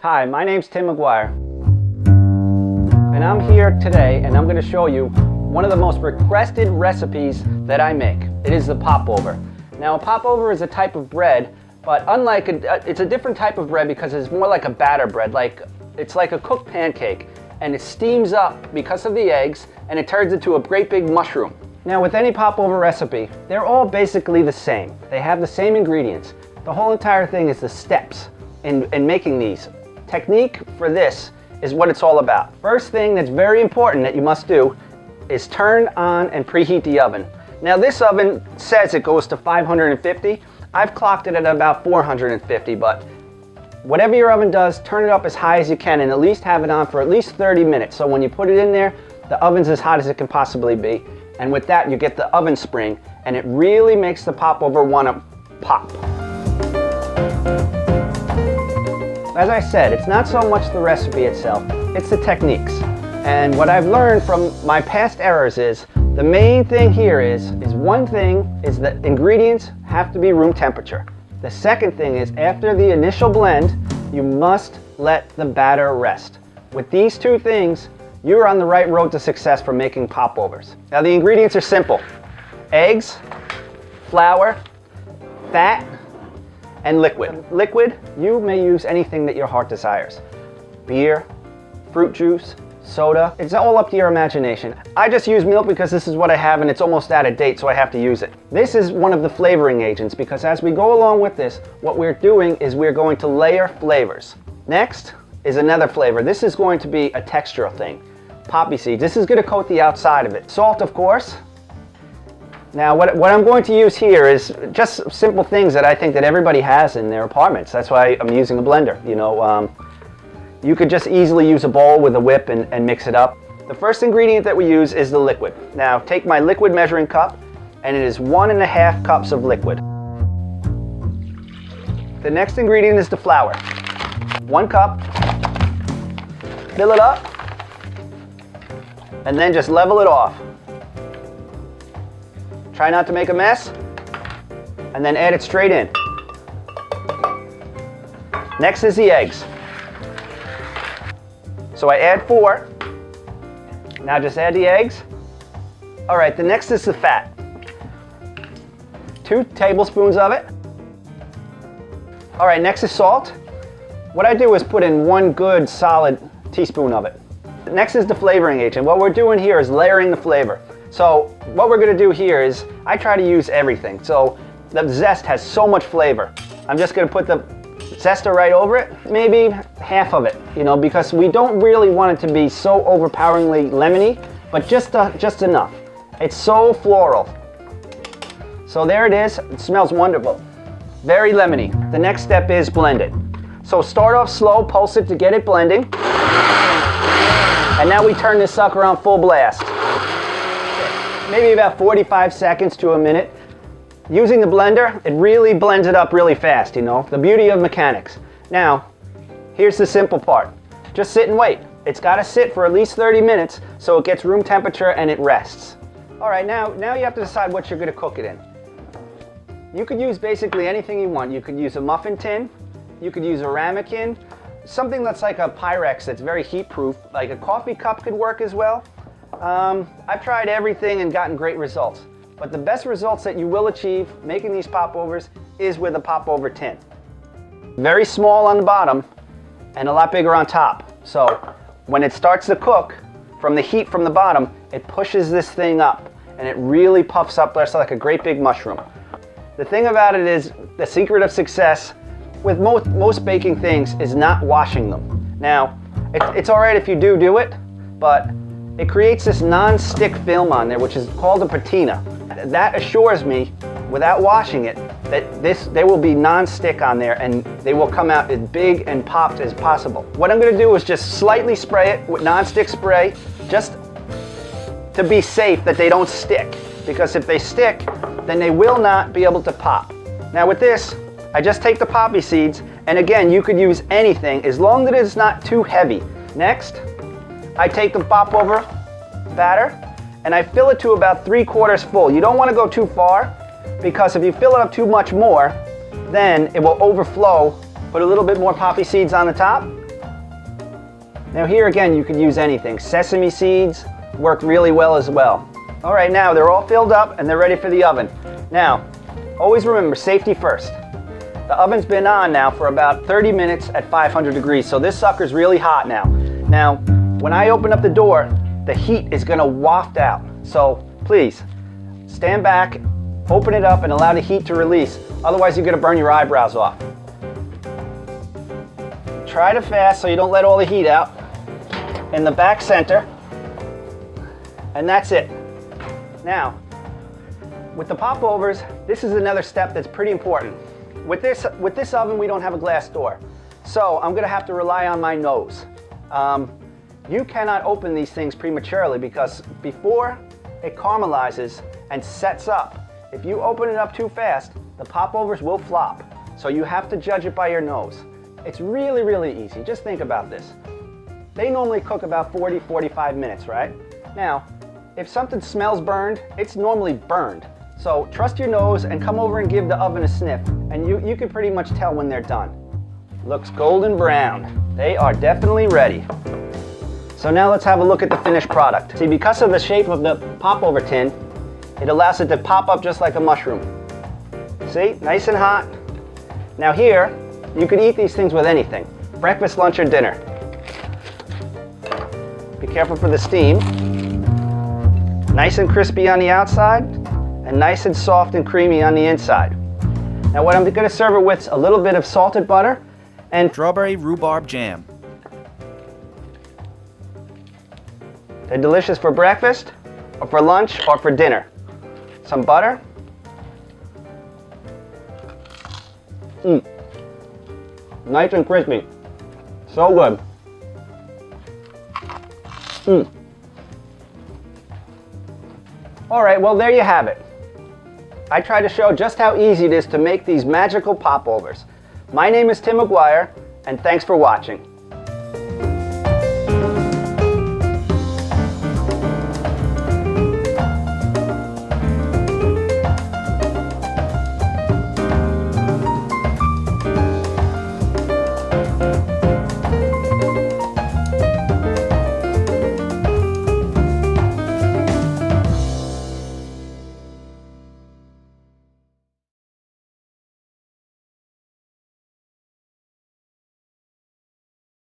Hi, my name's Tim McGuire, and I'm here today and I'm going to show you one of the most requested recipes that I make. It is the popover. Now, a popover is a type of bread, but it's a different type of bread because it's more like a batter bread. It's like a cooked pancake, and it steams up because of the eggs, and it turns into a great big mushroom. Now, with any popover recipe, they're all basically the same. They have the same ingredients. The whole entire thing is the steps in making these. Technique for this is what it's all about. First thing that's very important that you must do is turn on and preheat the oven. Now, this oven says it goes to 550. I've clocked it at about 450, but whatever your oven does, turn it up as high as you can and at least have it on for at least 30 minutes. So when you put it in there, the oven's as hot as it can possibly be. And with that, you get the oven spring, and it really makes the popover want to pop. As I said, it's not so much the recipe itself, it's the techniques. And what I've learned from my past errors is, the main thing here is one thing is that ingredients have to be room temperature. The second thing is, after the initial blend, you must let the batter rest. With these two things, you're on the right road to success for making popovers. Now, the ingredients are simple: eggs, flour, fat, and liquid. Liquid, you may use anything that your heart desires. Beer, fruit juice, soda, it's all up to your imagination. I just use milk because this is what I have and it's almost out of date, so I have to use it. This is one of the flavoring agents because as we go along with this, what we're doing is we're going to layer flavors. Next is another flavor. This is going to be a textural thing. Poppy seeds, this is going to coat the outside of it. Salt, of course. Now, what I'm going to use here is just simple things that I think that everybody has in their apartments. That's why I'm using a blender. You know, you could just easily use a bowl with a whip and mix it up. The first ingredient that we use is the liquid. Now, take my liquid measuring cup, and it is 1.5 cups of liquid. The next ingredient is the flour. 1 cup. Fill it up, and then just level it off. Try not to make a mess, and then add it straight in. Next is the eggs. So I add 4. Now just add the eggs. All right, the next is the fat. 2 tablespoons of it. All right, next is salt. What I do is put in 1 good solid teaspoon of it. Next is the flavoring agent. What we're doing here is layering the flavor. So what we're going to do here is I try to use everything. So the zest has so much flavor. I'm just going to put the zester right over it, maybe half of it, you know, because we don't really want it to be so overpoweringly lemony, but just enough. It's so floral. So there it is. It smells wonderful. Very lemony. The next step is blend it. So start off slow, pulse it to get it blending. And now we turn this sucker on full blast. Maybe about 45 seconds to a minute. Using the blender, it really blends it up really fast, you know, the beauty of mechanics. Now, here's the simple part. Just sit and wait. It's got to sit for at least 30 minutes so it gets room temperature and it rests. All right, now you have to decide what you're going to cook it in. You could use basically anything you want. You could use a muffin tin. You could use a ramekin. Something that's like a Pyrex that's very heat proof, like a coffee cup could work as well. I've tried everything and gotten great results. But the best results that you will achieve making these popovers is with a popover tin. Very small on the bottom and a lot bigger on top. So when it starts to cook, from the heat from the bottom, it pushes this thing up and it really puffs up like a great big mushroom. The thing about it is, the secret of success with most baking things is not washing them. Now, it's all right if you do it, but it creates this non-stick film on there, which is called a patina. That assures me, without washing it, that there will be non-stick on there and they will come out as big and popped as possible. What I'm going to do is just slightly spray it with non-stick spray, just to be safe that they don't stick. Because if they stick, then they will not be able to pop. Now with this, I just take the poppy seeds, and again, you could use anything as long as it's not too heavy. Next, I take the popover batter and I fill it to about 3/4 full. You don't want to go too far because if you fill it up too much more, then it will overflow. Put a little bit more poppy seeds on the top Now here again, you could use anything. Sesame seeds work really well as well. All right, now they're all filled up and they're ready for the oven. Now, always remember, safety first. The oven's been on now for about 30 minutes at 500 degrees, so this sucker's really hot now. Now, when I open up the door, the heat is gonna waft out. So please, stand back, open it up and allow the heat to release. Otherwise, you're gonna burn your eyebrows off. Try to fast so you don't let all the heat out. In the back center, and that's it. Now, with the popovers, this is another step that's pretty important. With this oven, we don't have a glass door, so I'm gonna have to rely on my nose. You cannot open these things prematurely because before it caramelizes and sets up, if you open it up too fast, the popovers will flop. So you have to judge it by your nose. It's really, really easy. Just think about this. They normally cook about 40-45 minutes, right? Now, if something smells burned, it's normally burned. So trust your nose and come over and give the oven a sniff, and you can pretty much tell when they're done. Looks golden brown. They are definitely ready. So now let's have a look at the finished product. See, because of the shape of the popover tin, it allows it to pop up just like a mushroom. See, nice and hot. Now here, you can eat these things with anything. Breakfast, lunch, or dinner. Be careful for the steam. Nice and crispy on the outside, and nice and soft and creamy on the inside. Now what I'm gonna serve it with is a little bit of salted butter and strawberry rhubarb jam. They're delicious for breakfast, or for lunch, or for dinner. Some butter. Nice and crispy. So good. All right, well, there you have it. I tried to show just how easy it is to make these magical popovers. My name is Tim McGuire, and thanks for watching.